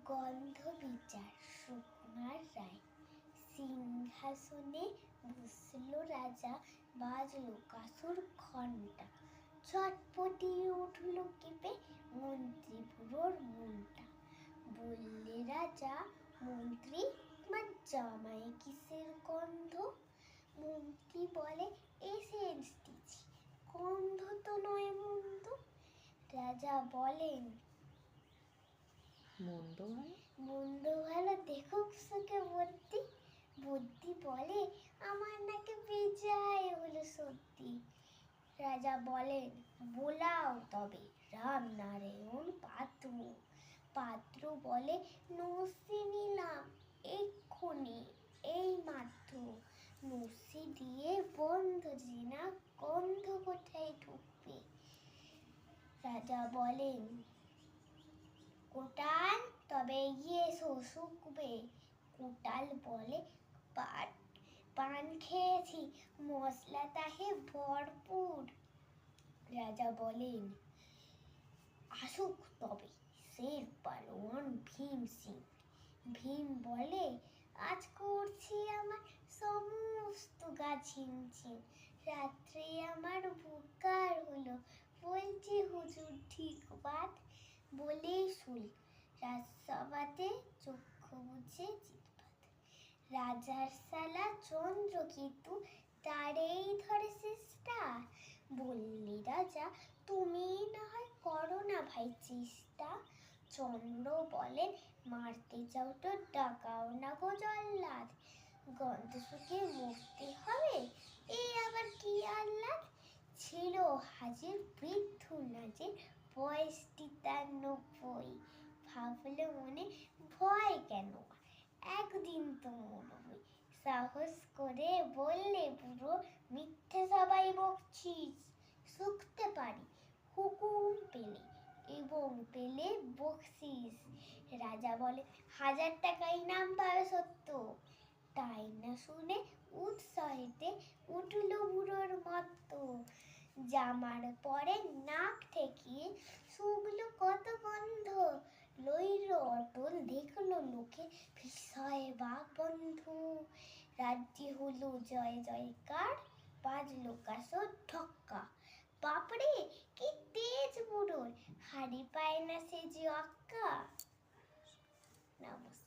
গন্ধ বিচার সুকুমার রায়। সিংহাসনে বসলো রাজা, বাজলো কাসুর ঘণ্টা। চটপটিয়ে উঠল কেঁপে মন্ত্রী বুড়োর মনটা। বললে রাজা, মন্ত্রী তোমার জামায় কিসের গন্ধ? মন্ত্রী বলে, এসেন্স দিছি, গন্ধ তো নয় মন্দ। রাজা বলেন, মন্দ ভালো দেখুক সুখে বুদ্ধি। বুদ্ধি বলে, আমার নাকি বেজায় হলো সত্যি। রাজা বলেন, বোলাও তবে রাম নারায়ণ পাত্র। পাত্র বলে, নসি নিলাম এক্ষুনি এই মাত্র। নসি দিয়ে বন্ধ জিনা, গন্ধ কোথায় ঢুকবে? রাজা বলেন, কোটাল তবে এসো শুকবে। কোটাল বলে, পান খেয়েছি মশলা তাহে ভরপুর। রাজা বলেন, আসুক তবে শের পালোয়ান ভীম সিং। ভীম বলে, আজ করছি আমার সমস্ত গা ঝিমঝিম। রাত্রে আমার বুকার হলো, বলছি হুজুর ঠিক বাত। বলেই শুল রাজসভাতে চক্ষু বুঝে জিতবাত। রাজার সালা চন্দ্রকেতু তারেই ধরে চেষ্টা। বললে রাজা, তুমি না হয় করো না ভাই চেষ্টা। চন্দ্র বলেন, মারতে চাও তো ডাকাও না গো জল্লাদ। গন্ধ শুকে মরতে হবে, এই আবার কি আহ্লাদ। ছিল হাজির বৃদ্ধ নাজির, বয়সটি তার ৯০। ভাবলে মনে, ভয় কেন, একদিন তো মরবই। সাহস করে বললে বুড়ো, মিথ্যে সবাই বকছিস। শুকতে পারি হুকুম পেলে, এবং পেলে বকশিস। রাজা বলে, ১০০০ টাকা ইনাম পাবে সত্য। তাই না শুনে উৎসাহেতে উঠল বুড়োর মত্ত। জামার পরে নাক ঠেকিয়ে শুকলো কত গন্ধ। লইল অটল দেখলো লোকে, বিষয়ে বাঘ বন্ধু। রাজ্যে হলো জয় জয়কার, বাজলো কাসর ঢক্কা। বাপরে কি তেজ বুড়োর, হাড়ি পায় না সে যে অক্কা। নমস্কার।